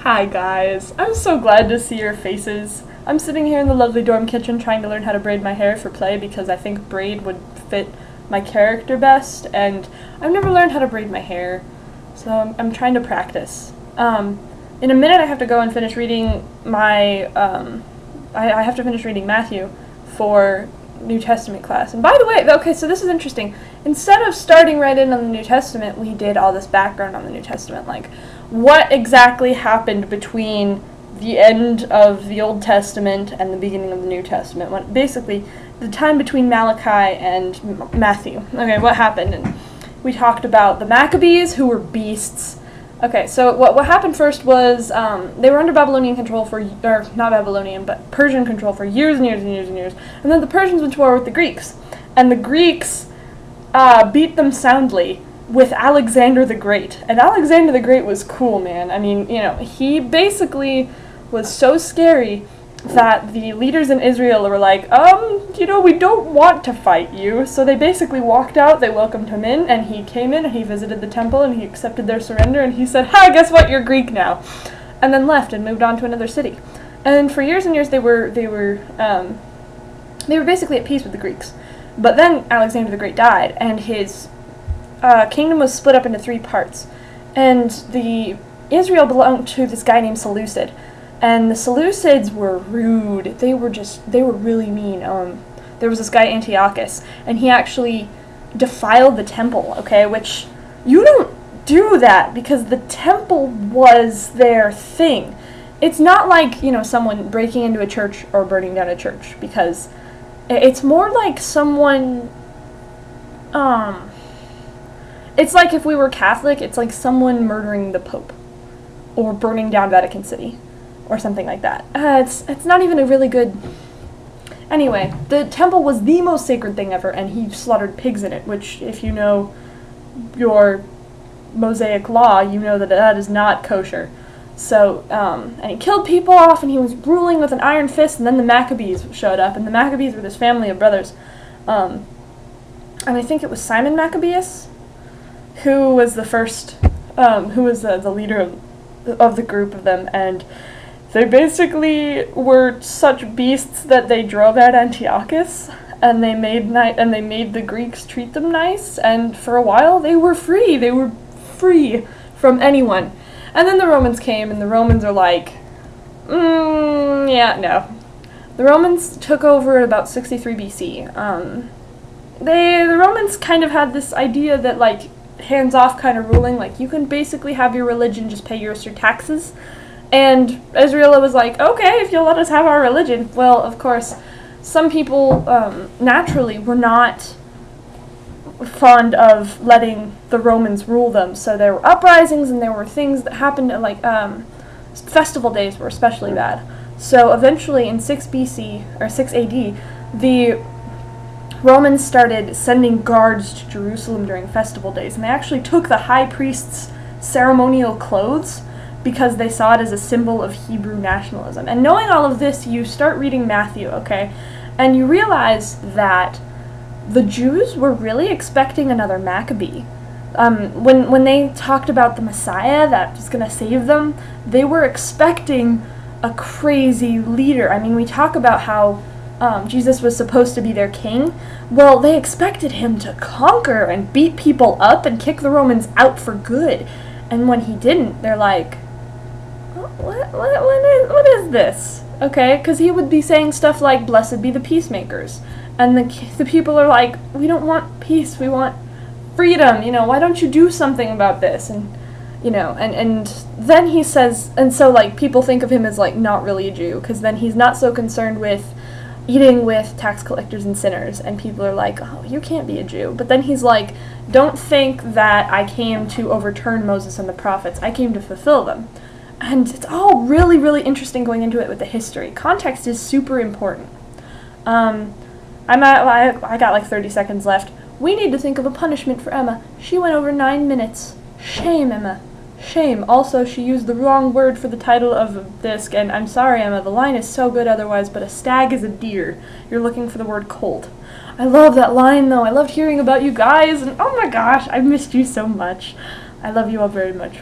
Hi guys, I'm so glad to see your faces. I'm sitting here in the lovely dorm kitchen trying to learn how to braid my hair for play because I think braid would fit my character best, and I've never learned how to braid my hair, so I'm trying to practice. In a minute I have to go and finish reading my, I have to finish reading Matthew for New Testament class. And by the way, okay, so this is interesting. Instead of starting right in on the New Testament, we did all this background on the New Testament, like what exactly happened between the end of the Old Testament and the beginning of the New Testament, when basically the time between Malachi and Matthew. Okay, what happened? And we talked about the Maccabees, who were beasts. Okay, so what happened first was they were under Babylonian control or not Babylonian, but Persian control for years and years and years and years. And then the Persians went to war with the Greeks. And the Greeks beat them soundly with Alexander the Great. And Alexander the Great was cool, man. I mean, you know, he basically was so scary that the leaders in Israel were like, you know, we don't want to fight you. So they basically walked out, they welcomed him in, and he came in and he visited the temple and he accepted their surrender and he said, "Ha, guess what, you're Greek now." And then left and moved on to another city. And for years and years they were basically at peace with the Greeks. But then Alexander the Great died, and his kingdom was split up into 3 parts. And Israel belonged to this guy named Seleucid. And the Seleucids were rude. They were really mean. There was this guy Antiochus, and he actually defiled the temple, okay, which you don't do that because the temple was their thing. It's not like, you know, someone breaking into a church or burning down a church, because it's more like someone, it's like if we were Catholic, it's like someone murdering the Pope or burning down Vatican City or something like that. It's not even a really good... Anyway, the temple was the most sacred thing ever, and he slaughtered pigs in it, which, if you know your Mosaic law, you know that that is not kosher. So, and he killed people off, and he was ruling with an iron fist, and then the Maccabees showed up, and the Maccabees were this family of brothers. And I think it was Simon Maccabeus, who was the first, who was the leader of the group of them, and they basically were such beasts that they drove out Antiochus, and they made the Greeks treat them nice, and for a while they were free. They were free from anyone. And then the Romans came, and the Romans are like, yeah, no. The Romans took over at about 63 BC. The Romans kind of had this idea that, like, hands-off kind of ruling, like, you can basically have your religion, just pay your taxes. And Israel was like, okay, if you'll let us have our religion. Well, of course, some people naturally were not fond of letting the Romans rule them, so there were uprisings and there were things that happened, like festival days were especially bad. So eventually in 6 BC, or 6 AD, the Romans started sending guards to Jerusalem during festival days, and they actually took the high priest's ceremonial clothes because they saw it as a symbol of Hebrew nationalism. And knowing all of this, you start reading Matthew, okay? And you realize that the Jews were really expecting another Maccabee. When they talked about the Messiah that was going to save them, they were expecting a crazy leader. I mean, we talk about how Jesus was supposed to be their king. Well, they expected him to conquer and beat people up and kick the Romans out for good. And when he didn't, they're like, what is this? Okay, because he would be saying stuff like, "Blessed be the peacemakers." And the people are like, "We don't want peace, we want freedom, you know, why don't you do something about this?" And, you know, and then he says, and so, like, people think of him as, like, not really a Jew, because then he's not so concerned with eating with tax collectors and sinners, and people are like, "Oh, you can't be a Jew." But then he's like, "Don't think that I came to overturn Moses and the prophets, I came to fulfill them." And it's all really, really interesting going into it with the history. Context is super important. I got like 30 seconds left. We need to think of a punishment for Emma. She went over 9 minutes. Shame, Emma. Shame. Also, she used the wrong word for the title of this, and I'm sorry, Emma, the line is so good otherwise, but a stag is a deer. You're looking for the word colt. I love that line, though. I loved hearing about you guys, and oh my gosh, I missed you so much. I love you all very much.